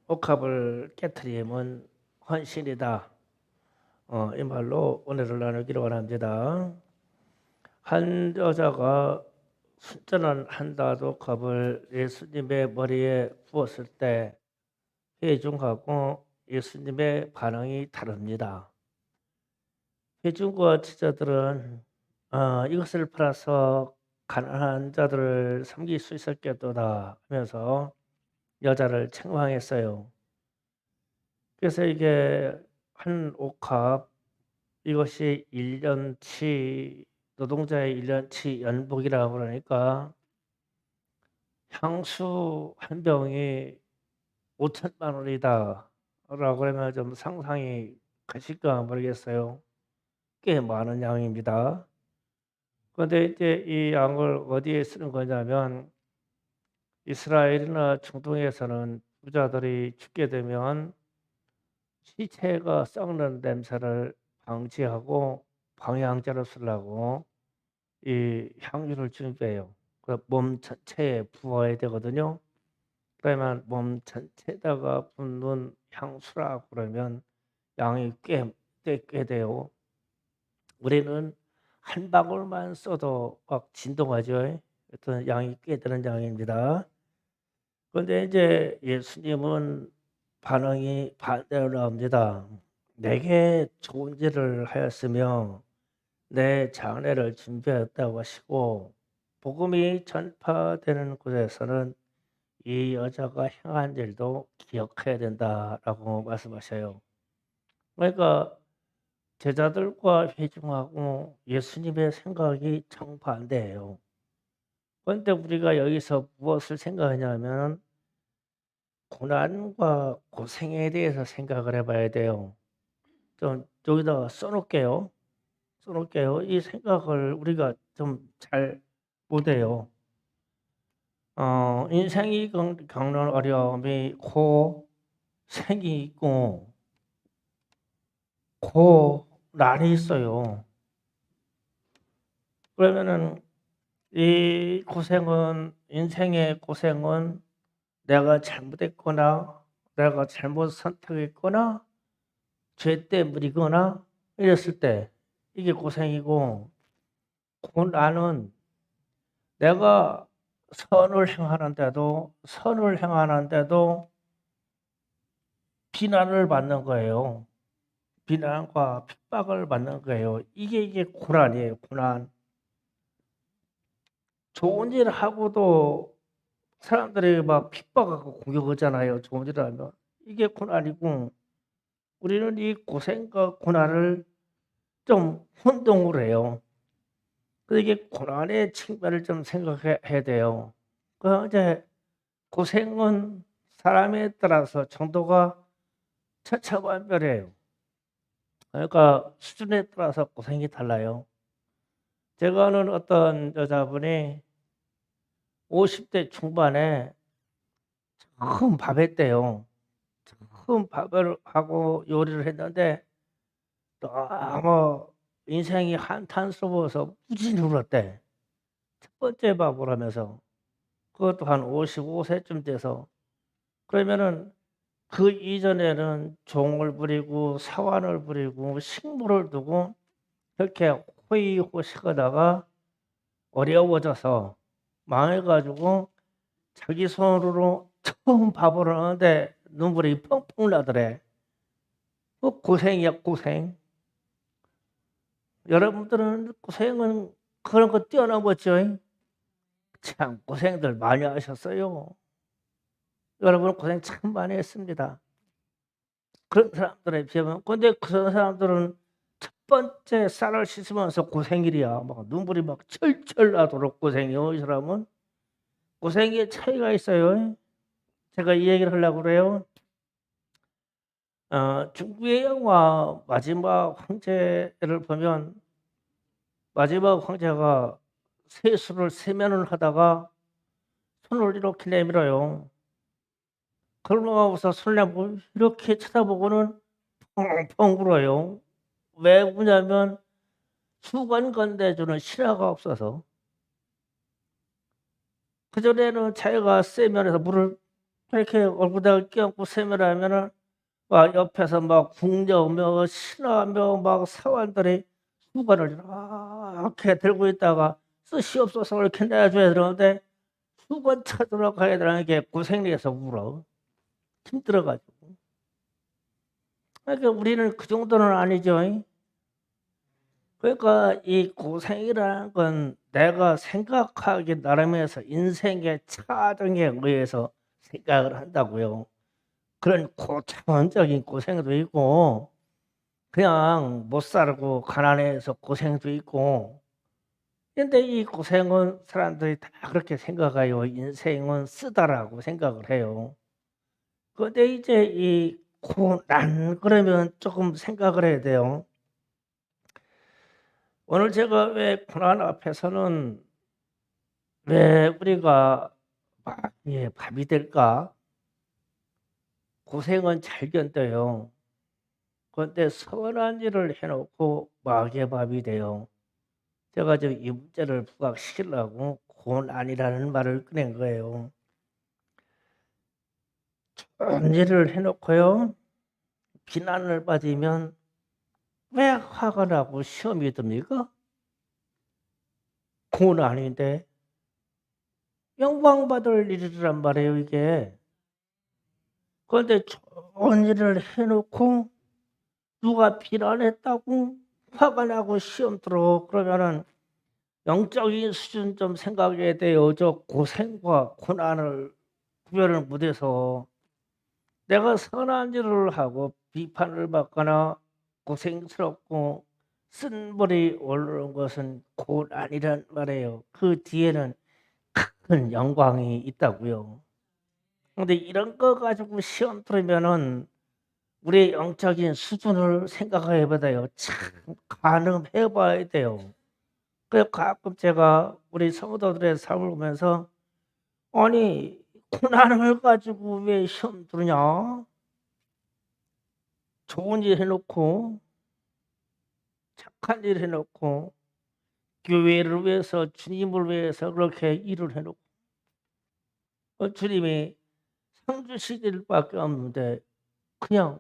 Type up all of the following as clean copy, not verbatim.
옥합을 깨트리면 헌신이다. 이 말로 오늘을 나누기로 원합니다. 한 여자가 순전한 한 닷옥합을 예수님의 머리에 부었을 때 회중하고 예수님의 반응이 다릅니다. 회중과 지자들은 이것을 팔아서 가난한 자들을 섬길 수 있었겠도다 하면서 여자를 책망했어요. 그래서 이게 한 옥합, 이것이 1년치 노동자의 1년치 연봉이라고 그러니까 향수 한 병이 5천만 원이다 라고 그러면 좀 상상이 가실까 모르겠어요. 꽤 많은 양입니다. 그런데 이제 이 양을 어디에 쓰는 거냐면 이스라엘이나 중동에서는 부자들이 죽게 되면 시체가 썩는 냄새를 방지하고 방향제로 쓰려고 이 향유를 준비해요. 그 몸 전체에 부어야 되거든요. 그러면 몸 전체에다가 붓는 향수라고 그러면 양이 꽤 돼요. 우리는 한 방울만 써도 막 진동하죠. 어떤 양이 꽤 되는 양입니다. 그런데 이제 예수님은 반응이 반대로 나옵니다. 내게 좋은 일을 하였으며 내 장례를 준비하였다고 하시고 복음이 전파되는 곳에서는 이 여자가 행한 일도 기억해야 된다라고 말씀하셔요. 그러니까 제자들과 회중하고 예수님의 생각이 정반대예요. 그런데 우리가 여기서 무엇을 생각하냐면 고난과 고생에 대해서 생각을 해봐야 돼요. 좀 여기다가 써놓을게요. 이 생각을 우리가 좀 잘 못해요. 인생이 겪는 어려움이 고생이 있고 고난이 있어요. 그러면은 이 고생은 인생의 고생은 내가 잘못했거나 내가 잘못 선택했거나 죄 때문이거나 이랬을 때 이게 고생이고 고난은 내가 선을 행하는데도 비난을 받는 거예요. 비난과 핍박을 받는 거예요. 이게 고난이에요. 고난. 좋은 일 하고도 사람들이 막 핍박하고 공격하잖아요. 좋은 일을 하면. 이게 고난이고 우리는 이 고생과 고난을 좀 혼동을 해요. 그래서 이게 고난의 측면을 좀 생각해야 돼요. 그 이제 고생은 사람에 따라서 정도가 천차만별이에요. 그러니까 수준에 따라서 고생이 달라요. 제가 아는 어떤 여자분이 50대 중반에 큰 밥했대요. 큰 밥을 하고 요리를 했는데 너무 인생이 한탄스러워서 무진히 울었대. 첫 번째 밥을 하면서. 그것도 한 55세쯤 돼서. 그러면은 그 이전에는 종을 부리고 사환을 부리고 식물을 두고 그렇게 호의호식하다가 어려워져서 망해가지고 자기 손으로 처음 밥을 하는데 눈물이 펑펑 나더래. 그 고생이야 고생. 여러분들은 고생은 그런 거 뛰어넘었죠. 참 고생들 많이 하셨어요. 여러분 고생 참 많이 했습니다. 그런 사람들에 비하면. 근데 그런 사람들은 첫 번째 쌀을 씻으면서 고생일이야. 막 눈물이 막 철철 나도록 고생이요. 이 사람은 고생의 차이가 있어요. 제가 이 얘기를 하려고 그래요. 중국의 영화 마지막 황제를 보면 마지막 황제가 세수를 세면을 하다가 손을 이렇게 내밀어요. 그러고서 손을 내밀고 이렇게 쳐다보고는 펑펑 울어요. 왜 우냐면 수건 건네주는 신하가 없어서. 그전에는 자기가 세면에서 물을 그렇게 얼굴에다 껴안고 세면하면은 막 옆에서 막 궁녀며 신하며 막 사관들이 수건을 이렇게 들고 있다가 뜻이 없어서 이렇게 내줘야 되는데 수건 찾으러 가야 되는 게 고생해서 울어. 힘들어 가지고. 그러니까 우리는 그 정도는 아니죠. 그러니까 이 고생이라는 건 내가 생각하기 나름에서 인생의 차등에 의해서 생각을 한다고요. 그런 고차원적인 고생도 있고 그냥 못 살고 가난해서 고생도 있고. 근데 이 고생은 사람들이 다 그렇게 생각해요. 인생은 쓰다라고 생각을 해요. 근데 이제 이 고난 그러면 조금 생각을 해야 돼요. 오늘 제가 왜 고난 앞에서는 왜 우리가 마귀의 밥이 될까? 고생은 잘 견뎌요. 그런데 선한 일을 해놓고 마귀의 밥이 돼요. 제가 지금 이 문제를 부각시키려고 고난이라는 말을 꺼낸 거예요. 좋은 일을 해놓고요. 비난을 받으면 왜 화가 나고 시험이 듭니까? 고난인데 영광받을 일이란 말이에요 이게. 그런데 좋은 일을 해놓고 누가 비난했다고 화가 나고 시험 들어 그러면은 영적인 수준 좀 생각해야 돼요. 저 고생과 고난을 구별을 못해서 내가 선한 일을 하고 비판을 받거나 고생스럽고 쓴물이 오르는 것은 고난이란 말이에요. 그 뒤에는 큰 영광이 있다고요. 근데 이런 거 가지고 시험 들으면은 우리의 영적인 수준을 생각해 봐야 참 가늠해 봐야 돼요. 그래서 가끔 제가 우리 성도들의 삶을 보면서 아니 고난을 가지고 왜 시험 들으냐? 좋은 일 해놓고 착한 일 해놓고 교회를 위해서 주님을 위해서 그렇게 일을 해놓고 주님이 상 주실 밖에 없는데 그냥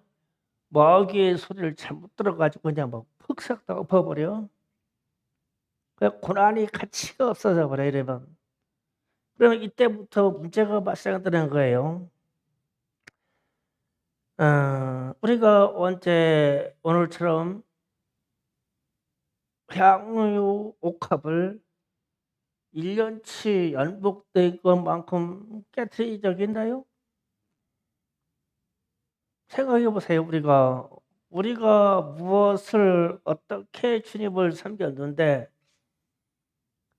마귀의 소리를 잘못 들어가지고 그냥 막 퍽싹 다 엎어버려. 그 고난이 가치가 없어져 버려 이러면. 그러면 이때부터 문제가 발생되는 거예요. 우리가 언제 오늘처럼 향유 옥합을 1년치 연복된 것만큼 깨트린 적이 있나요? 생각해 보세요. 우리가 무엇을 어떻게 주님을 섬겼는데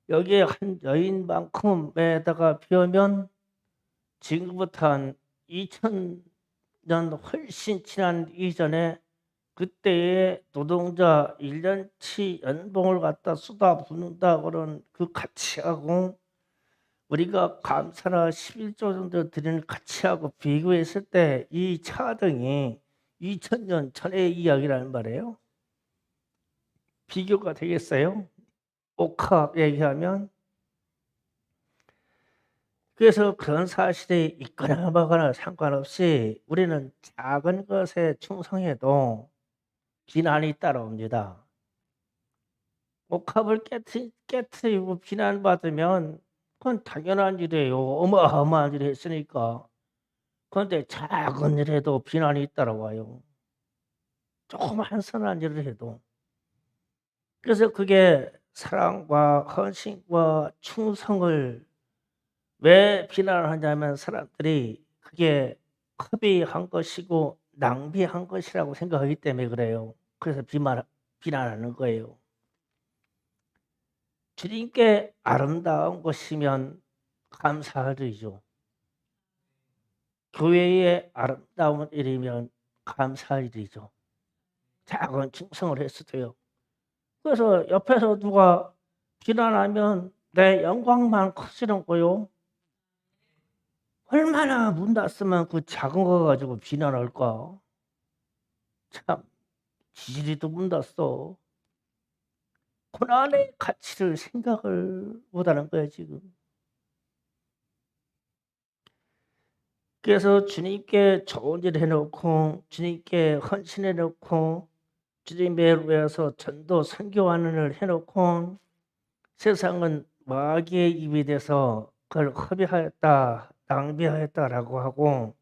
여기에 한 여인만큼에다가 비하면 지금부터 한 2000년 훨씬 지난 이전에 그때의 노동자 1년치 연봉을 갖다 쏟아붓는다 그런 그 가치하고 우리가 감사나 11조 정도 드리는 가치하고 비교했을 때 이 차등이 2000년 전의 이야기라는 말이에요. 비교가 되겠어요? 옥합 얘기하면. 그래서 그런 사실이 있거나 마거나 상관없이 우리는 작은 것에 충성해도 비난이 따라옵니다. 옥합을 깨트리고 비난받으면 그건 당연한 일이에요. 어마어마한 일을 했으니까. 그런데 작은 일에도 비난이 따라와요. 조그만 선한 일을 해도. 그래서 그게 사랑과 헌신과 충성을 왜 비난을 하냐면 사람들이 그게 허비한 것이고 낭비한 것이라고 생각하기 때문에 그래요. 그래서 비난하는 거예요. 주님께 아름다운 것이면 감사할 일이죠. 교회의 아름다운 일이면 감사할 일이죠. 작은 충성을 했어도요. 그래서 옆에서 누가 비난하면 내 영광만 커지는 거요. 얼마나 문 닫으면 그 작은 거 가지고 비난할까? 참 지지리도 문 닫어. 고난의 가치를 생각을 못하는 거야 지금. 그래서 주님께 좋은 일 해놓고 주님께 헌신해놓고 주님을 위해서 전도 선교하는 일을 해놓고 세상은 마귀의 입이 돼서 그걸 허비하였다, 낭비하였다라고 하고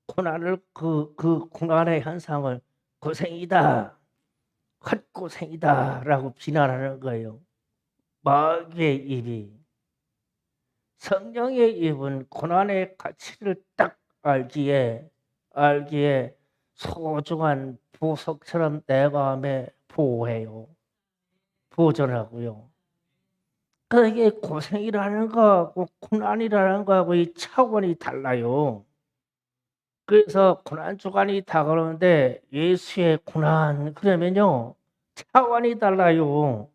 고난을 그 고난의 현상을 고생이다, 헛고생이다라고 비난하는 거예요. 마귀의 입이. 성령의 입은 고난의 가치를 딱 알기에 소중한 보석처럼 내 마음에 보호해요. 보존하고요. 그러니까 이게 고생이라는 거하고 고난이라는 거하고 이 차원이 달라요. 그래서 고난 주간이 다가오는데 예수의 고난 그러면요 차원이 달라요.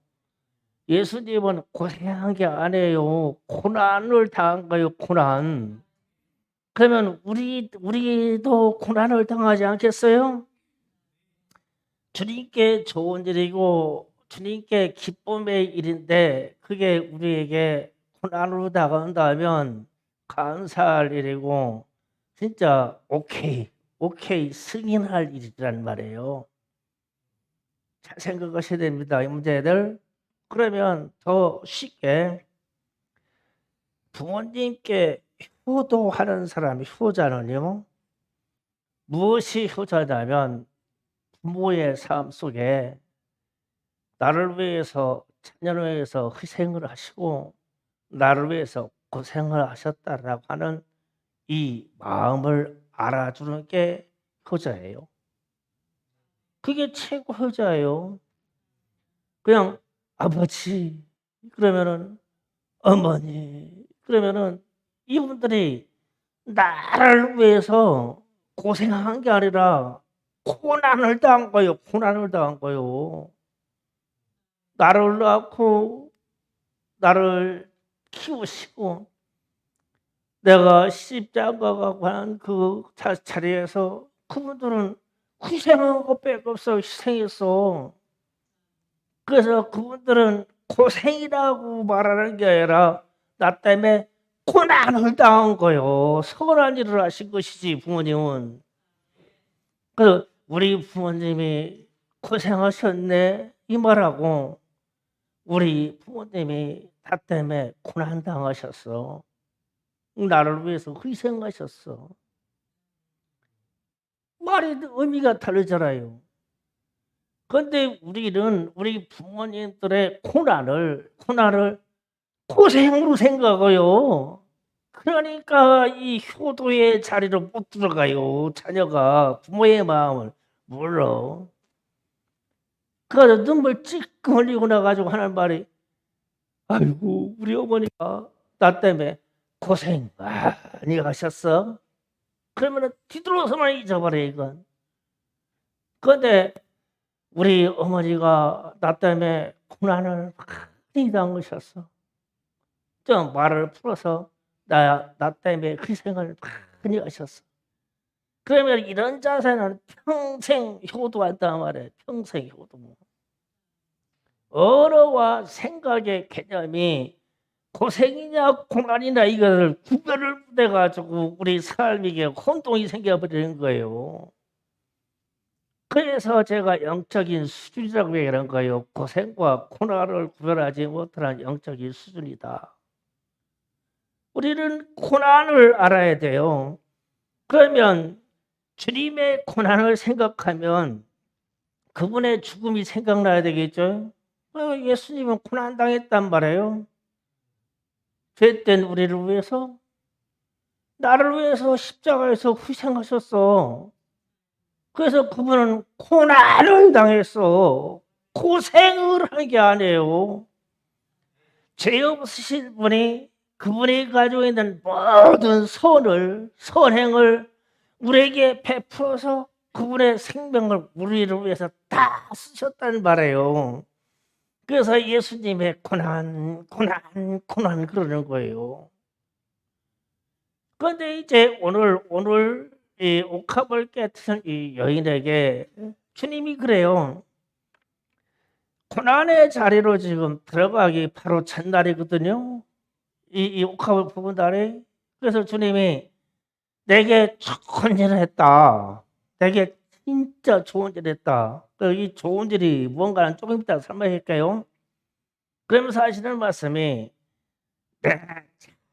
예수님은 고생한 게 아니에요. 고난을 당한 거예요. 고난. 그러면 우리도 고난을 당하지 않겠어요? 주님께 좋은 일이고 주님께 기쁨의 일인데 그게 우리에게 고난으로 다가온다면 감사할 일이고 진짜 오케이 승인할 일이란 말이에요. 잘 생각하셔야 됩니다. 이 문제들. 그러면 더 쉽게 부모님께 효도하는 사람이 효자는요. 무엇이 효자냐면 부모의 삶 속에 나를 위해서 자녀를 위해서 희생을 하시고 나를 위해서 고생을 하셨다라고 하는 이 마음을 알아주는 게 효자예요. 그게 최고 효자예요. 그냥 아버지 그러면은 어머니 그러면은 이분들이 나를 위해서 고생한 게 아니라 고난을 당한 거예요. 고난을 당한 거예요. 나를 낳고 나를 키우시고 내가 십자가 가고 한 그 자리에서 그분들은 희생한 것밖에 없어. 희생했어. 그래서 그분들은 고생이라고 말하는 게 아니라 나 때문에 고난을 당한 거예요. 선한 일을 하신 것이지 부모님은. 그 우리 부모님이 고생하셨네 이 말하고 우리 부모님이 나 때문에 고난 당하셨어. 나를 위해서 희생하셨어. 말이 의미가 다르잖아요. 그런데 우리는 우리 부모님들의 고난을 고생으로 생각해요. 그러니까 이 효도의 자리로 못 들어가요. 자녀가 부모의 마음을 몰라. 그래서 눈물 찔끔 흘리고 나가지고 하는 말이 아이고 우리 어머니가 나 때문에 고생 많이 하셨어. 그러면 뒤돌아서만 잊어버려 이건. 그런데 우리 어머니가 나 때문에 고난을 많이 당하셨어. 좀 말을 풀어서 나 때문에 희생을 많이 하셨어. 그러면 이런 자세는 평생 효도한단 말이에요. 평생 효도. 언어와 생각의 개념이 고생이냐 고난이냐 이거를 구별을 못해 가지고 우리 삶에게 혼동이 생겨버리는 거예요. 그래서 제가 영적인 수준이라고 얘기하는 거예요. 고생과 고난을 구별하지 못하는 영적인 수준이다. 우리는 고난을 알아야 돼요. 그러면 주님의 고난을 생각하면 그분의 죽음이 생각나야 되겠죠. 예수님은 고난 당했단 말이에요. 죄된 우리를 위해서 나를 위해서 십자가에서 희생하셨어. 그래서 그분은 고난을 당했어. 고생을 한 게 아니에요. 죄 없으신 분이 그분이 가지고 있는 모든 선행을 우리에게 베풀어서 그분의 생명을 우리를 위해서 다 쓰셨다는 말이에요. 그래서 예수님의 고난 그러는 거예요. 그런데 이제 오늘 이 옥합을 깨뜨린 이 여인에게 주님이 그래요. 고난의 자리로 지금 들어가기 바로 첫날이거든요. 이 옥합을 부은 날에. 그래서 주님이 내게 좋은 일을 했다. 내게 진짜 좋은 일을 했다. 이 좋은 일이 무언가는 조금 이따 설명할게요. 그러면서 하시는 말씀이 내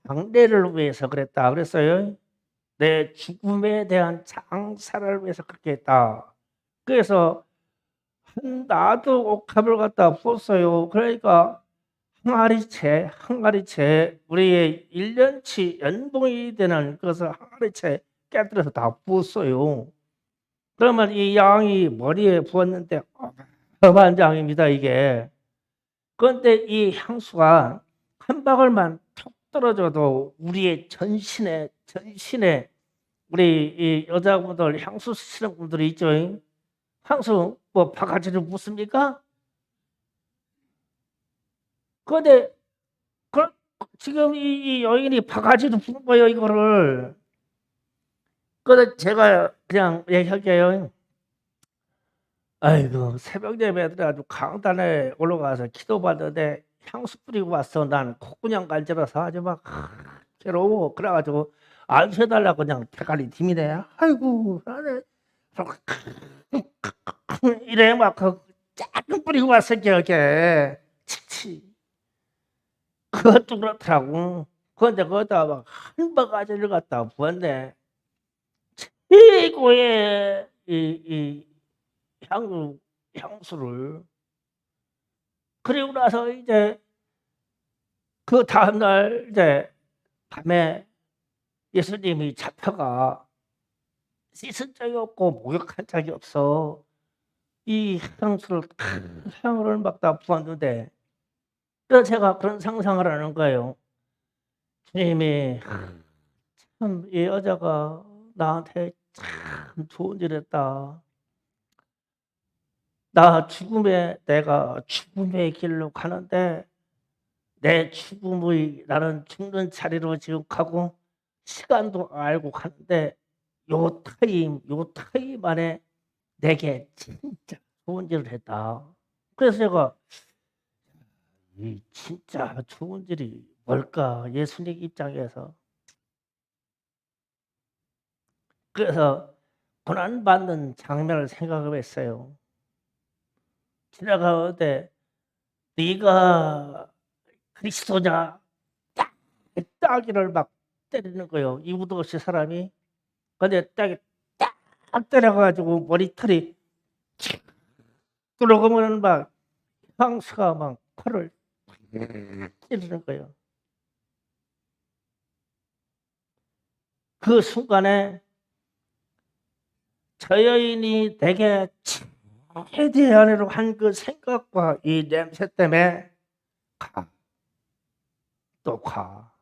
장래를 위해서 그랬다 그랬어요. 내 죽음에 대한 장사를 위해서 그렇게 했다. 그래서 나도 옥합을 갖다 부었어요. 그러니까 항아리채 우리의 1년치 연봉이 되는 것을 항아리채 깨뜨려서 다 부었어요. 그러면 이 양이 머리에 부었는데 어마어마한 양입니다 이게. 그런데 이 향수가 한 방울만 툭 떨어져도 우리의 전신에 우리 이 여자분들 향수 쓰시는 분들이 있죠. 향수 뭐 바가지를 붓습니까? 그런데 그, 지금 이 여인이 바가지도 부은 거예요 이거를. 그래서 제가 그냥 얘기할게요. 아이고 새벽 예배들 아주 강단에 올라가서 기도받는데 향수 뿌리고 왔어. 난 콧구녕 간지러서 아주 막 괴로워. 그래가지고 안 쉬어달라고 그냥 대가리 디미네. 아이고 나는 이래 막그 조금 뿌리고 왔어 이렇게 치치. 그것도 그렇더라고. 그런데 거기다 막 한 바가지를 갖다 부었네. 최고의 이 향수를. 그리고 나서 이제 그 다음날 이제 밤에 예수님이 잡혀가 씻은 적이 없고 목욕한 적이 없어. 이 향수를 향을 막 다 부었는데 그래서 제가 그런 상상을 하는 거예요. 주님이 참 이 여자가 나한테 참 좋은 일 했다. 내가 죽음의 길로 가는데 나는 죽는 자리로 지금 가고 시간도 알고 가는데 요 타임 안에 내게 진짜 좋은 일을 했다. 그래서 제가 이 진짜 좋은 일이 뭘까? 예수님 입장에서. 그래서 고난받는 장면을 생각을 했어요. 지나가는데 네가 그리스도냐? 따기를 막 때리는 거예요. 이유도 없이 사람이. 근데 딱이 딱 때려가지고 머리털이 들어가면 막 향수가 막 코를 찌르는 거예요. 그 순간에 저 여인이 내게 최대한으로 한 그 생각과 이 냄새 때문에 또 가.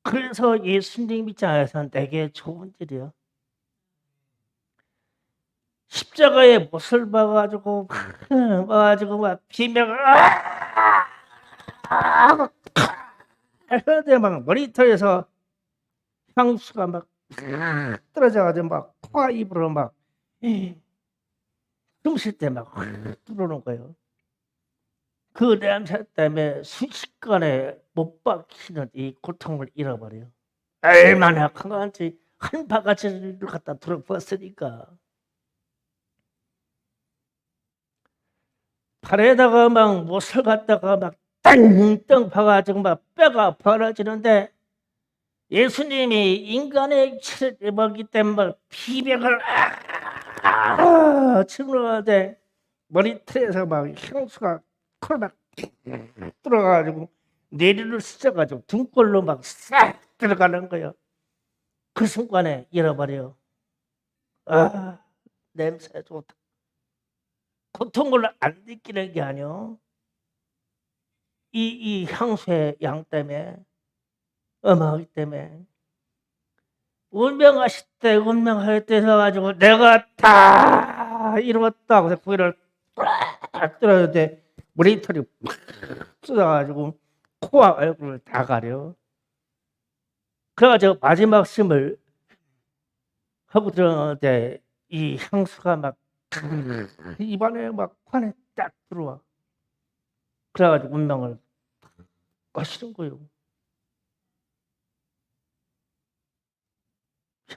그래서 예수님 입장에서 내게 좋은 일이요. 십자가에 못을 박아가지고 비명을 하는데 막 머리털에서 향수가 막 떨어져가지고 막 코와 입으로 막 숨 쉴 때 막 들어오는 거예요. 그 냄새 때문에 순식간에 못 박히는 이 고통을 잃어버려요. 얼마나 큰 건지 한 바가지를 갖다 들어부었으니까. 발에다가 막 못을 갖다가 막 땅땅 박아가지고 막 뼈가 벌어지는데 예수님이 인간의 체를 먹기 때문에 비명을 치는데 머리털에서 막 향수가 코를 막 들어가가지고 내리를 스쳐가지고 등골로 막 싹 들어가는 거예요. 그 순간에 잃어버려. 아, 냄새 좋다. 고통을 안 느끼는 게 아니요. 이 향수의 양 때문에, 음악이 때문에. 운명하실 때, 운명할 때 해가지고 내가 다 이루었다고 해서 고개를 딱 들었는데 머리털이 팍 쏟아가지고 코와 얼굴을 다 가려. 그래가지고 마지막 심을 하고 들었는데 이 향수가 막 입안에 막 관에 딱 들어와. 그래가지고 운명을 꺼시는 거예요.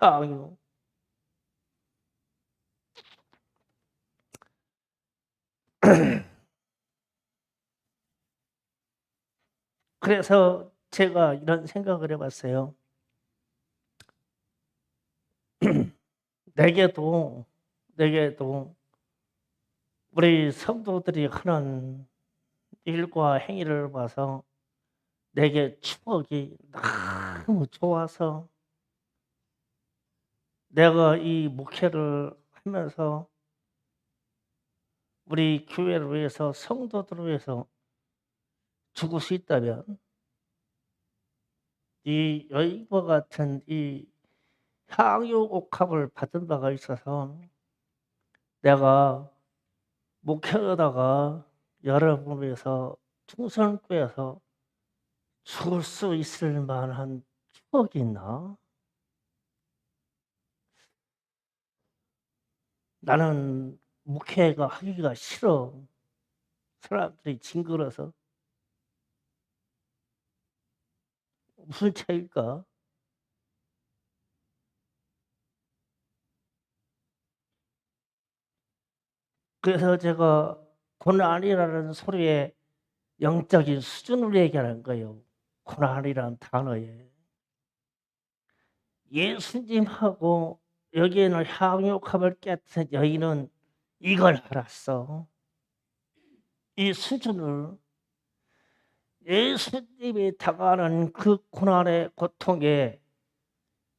향유. 그래서 제가 이런 생각을 해봤어요. 내게도 우리 성도들이 하는 일과 행위를 봐서 내게 추억이 너무 좋아서 내가 이 목회를 하면서 우리 교회를 위해서 성도들을 위해서 죽을 수 있다면 이 여인과 같은 이 향유옥합을 받은 바가 있어서 내가 목회하다가 여러분을 위해서 충성교회에서 죽을 수 있을 만한 추억이 있나? 나는 목회가 하기가 싫어. 사람들이 징그러서. 무슨 차이일까? 그래서 제가 고난이라는 소리에 영적인 수준을 얘기하는 거예요. 고난이라는 단어에. 예수님하고 여기에는 향유옥합을 깨뜨린 여인은 이걸 알았어. 이 수준을 예수님이 당하는 그 고난의 고통에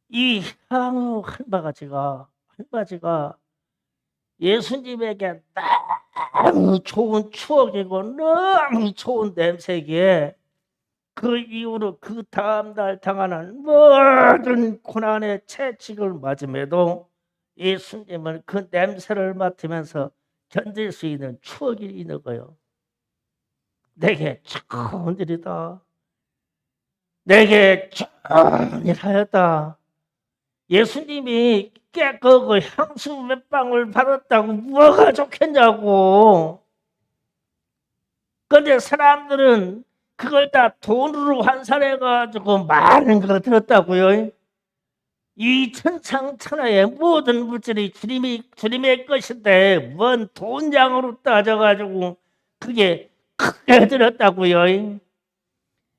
이 향유 한 바가지가 예수님에게 너무 좋은 추억이고 너무 좋은 냄새기에 그 이후로 그 다음날 당하는 모든 고난의 채찍을 맞음에도 예수님은 그 냄새를 맡으면서 견딜 수 있는 추억이 있는 거예요. 내게 좋은 일이다. 내게 좋은 일 하였다. 예수님이 깨끗고 향수 몇 방울 받았다고 뭐가 좋겠냐고. 그런데 사람들은 그걸 다 돈으로 환산해가지고 많은 걸 들었다고요. 이 천상천하의 모든 물질이 주님의 것인데 뭔 돈장으로 따져가지고 그게 크게 들었다고요.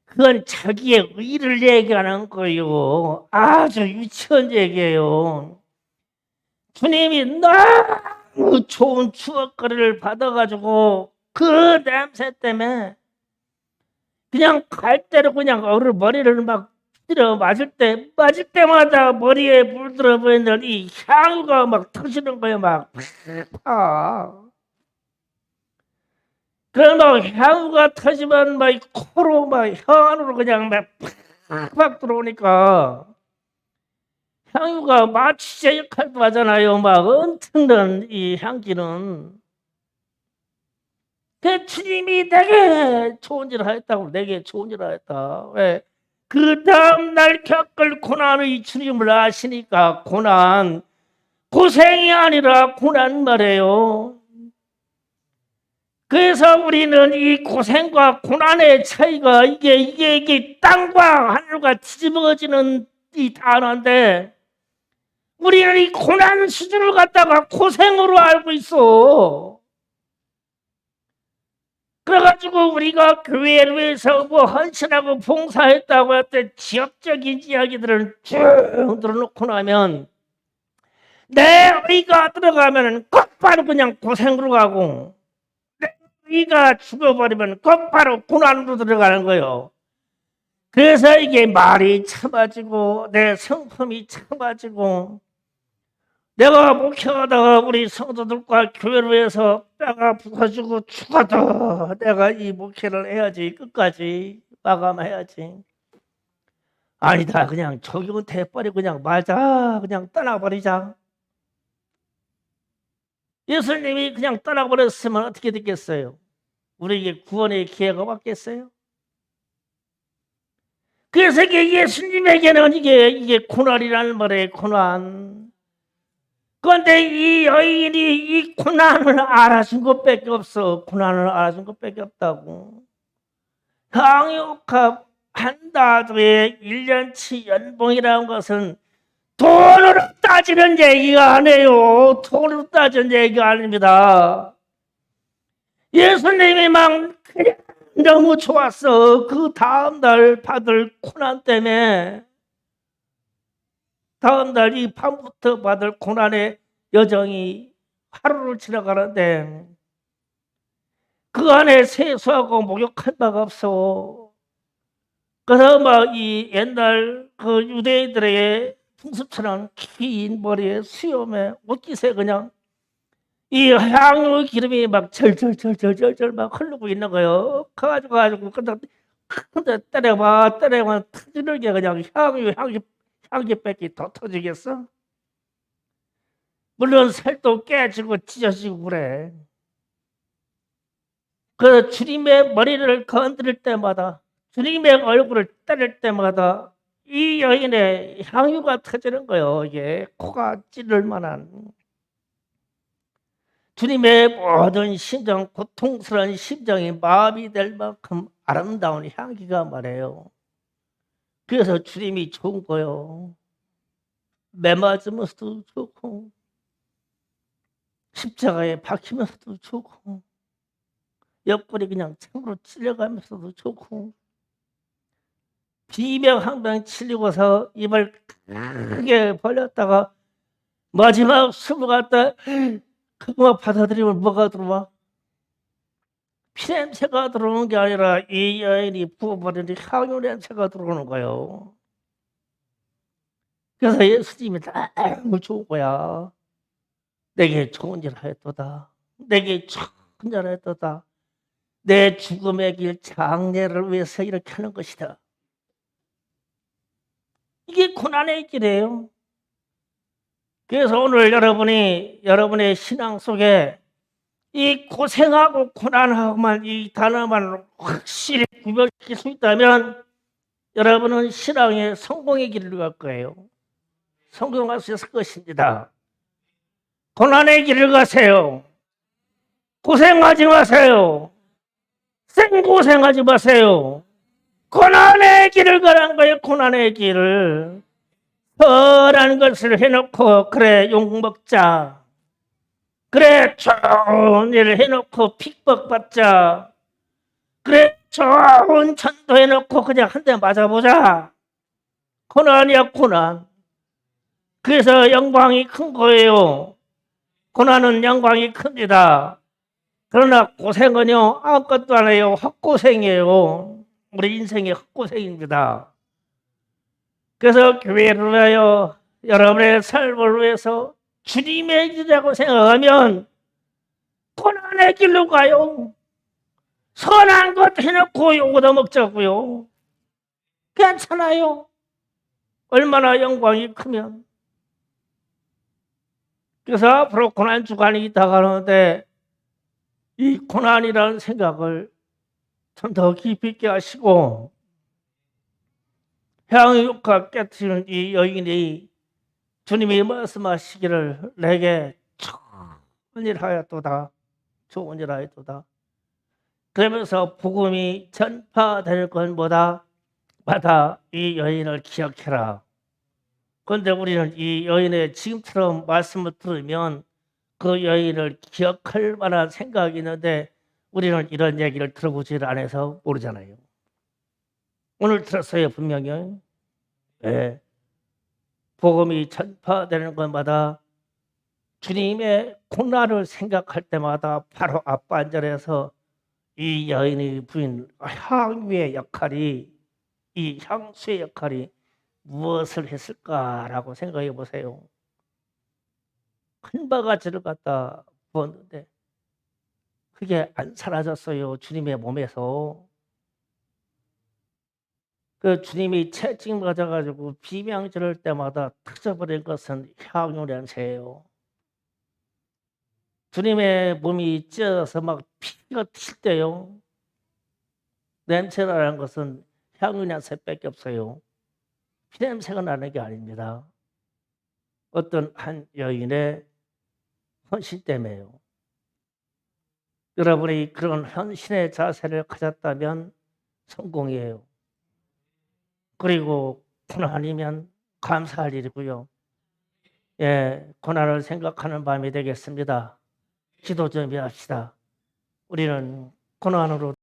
그건 자기의 의를 얘기하는 거예요. 아주 유치한 얘기예요. 주님이 너무 좋은 추억거리를 받아가지고 그 냄새 때문에 그냥 갈대로 그냥 머리를 막 찌러 맞을 때마다 머리에 물들어 보이는 이 향유가 막 터지는 거예요. 막 그럼 막 향유가 터지면 막 코로 막 혀 안으로 그냥 막 들어오니까 향유가 마취제 역할도 하잖아요. 막 엄청난 이 향기는. 그 주님이 내게 좋은 일을 하였다고. 내게 좋은 일을 하였다. 왜? 그 다음날 겪을 고난의 주님을 아시니까 고생이 아니라 고난 말이에요. 그래서 우리는 이 고생과 고난의 차이가 이게 땅과 하늘과 뒤집어지는 이 단어인데 우리는 이 고난 수준을 갖다가 고생으로 알고 있어. 그래가지고 우리가 교회를 위해서 뭐 헌신하고 봉사했다고 할 때 지역적인 이야기들을 쭉 들어놓고 나면 내 의가 들어가면 곧바로 그냥 고생으로 가고 내 의가 죽어버리면 곧바로 고난으로 들어가는 거예요. 그래서 이게 말이 참아지고 내 성품이 참아지고 내가 목회하다가 우리 성도들과 교회를 위해서 뼈가 부서지고 죽어도 내가 이 목회를 해야지. 끝까지 마감해야지. 아니다. 그냥 적용은 돼버리고 그냥 말자. 그냥 떠나버리자. 예수님이 그냥 떠나버렸으면 어떻게 됐겠어요? 우리에게 구원의 기회가 왔겠어요? 그래서 이게 예수님에게는 이게 고난이라는 말이에요. 고난. 그런데 이 여인이 이 고난을 알아준 것밖에 없어. 고난을 알아준 것밖에 없다고. 향유옥합 한 달에 1년치 연봉이라는 것은 돈으로 따지는 얘기가 아니에요. 돈으로 따지는 얘기가 아닙니다. 예수님이 막 그냥 너무 좋았어. 그 다음날 받을 고난 때문에, 다음날 이 밤부터 받을 고난의 여정이 하루를 지나가는데 그 안에 세수하고 목욕한 바가 없어. 그래서 막 이 옛날 그 유대인들의 풍습처럼 긴 머리에 수염에 옷깃에 그냥 이 향유 기름이 막 절절절절절절 막 흐르고 있는 거예요. 가지고 근데 때려봐 터지는 게 그냥 향기밖에 더 터지겠어? 물론 살도 깨지고 찢어지고 그래. 그 주님의 머리를 건드릴 때마다, 주님의 얼굴을 때릴 때마다 이 여인의 향유가 터지는 거예요. 이게 코가 찌를 만한. 주님의 모든 심정, 고통스러운 심정이 마음이 될 만큼 아름다운 향기가 말해요. 그래서 주님이 좋은 거예요. 매 맞으면서도 좋고, 십자가에 박히면서도 좋고, 옆구리 그냥 창으로 찔려가면서도 좋고, 비명 한 방 치려고서 입을 크게 벌렸다가 마지막 숨을 갖다 그거 받아들이면 뭐가 들어와? 피냄새가 들어오는 게 아니라 이 여인이 부어버리는 향유 냄새가 들어오는 거예요. 그래서 예수님이 너무 좋은 거야. 내게 좋은 일 하였도다. 내게 좋은 일 하였도다. 내 죽음의 길 장례를 위해서 이렇게 하는 것이다. 이게 고난의 길이에요. 그래서 오늘 여러분의 신앙 속에 이 고생하고 고난하고만 이 단어만 확실히 구별시킬 수 있다면 여러분은 신앙의 성공의 길을 갈 거예요. 성공할 수 있을 것입니다. 고난의 길을 가세요. 고생하지 마세요. 생고생하지 마세요. 고난의 길을 가란 거예요. 고난의 길을. 선한 것을 해놓고 그래 욕먹자. 그래 좋은 일을 해놓고 픽박받자. 그래 좋은 전도해놓고 그냥 한 대 맞아보자. 고난이야 고난. 그래서 영광이 큰 거예요. 고난은 영광이 큽니다. 그러나 고생은요 아무것도 안 해요. 헛고생이에요. 우리 인생의 헛고생입니다. 그래서 교회를 위하여 여러분의 삶을 위해서 주님의 길이라고 생각하면 고난의 길로 가요. 선한 것 해놓고 요거도 먹자고요. 괜찮아요. 얼마나 영광이 크면. 그래서 앞으로 고난 주간이 있다가 하는데 이 고난이라는 생각을 좀 더 깊이 있게 하시고 향유가 깨트리는 이 여인이 주님이 말씀하시기를 내게 좋은 일 하였도다. 좋은 일 하였도다. 그러면서 복음이 전파될 것보다 마다 이 여인을 기억해라. 그런데 우리는 이 여인의 지금처럼 말씀을 들으면 그 여인을 기억할 만한 생각이 있는데 우리는 이런 얘기를 들어보지 않아서 모르잖아요. 오늘 들었어요 분명히. 네. 복음이 전파되는 것마다 주님의 고난을 생각할 때마다 바로 앞반절에서 이 여인의 부인 향유의 역할이 이 향수의 역할이 무엇을 했을까라고 생각해 보세요. 큰 바가지를 갖다 부었는데 그게 안 사라졌어요. 주님의 몸에서. 그 주님이 채찍 맞아가지고 비명 지를 때마다 터져버린 것은 향유 냄새예요. 주님의 몸이 찢어져서 막 피가 튈 때요. 냄새라는 것은 향유 냄새밖에 없어요. 피 냄새가 나는 게 아닙니다. 어떤 한 여인의 헌신 때문에요. 여러분이 그런 헌신의 자세를 가졌다면 성공이에요. 그리고 고난이면 감사할 일이고요. 예, 고난을 생각하는 밤이 되겠습니다. 기도 좀 합시다. 우리는 고난으로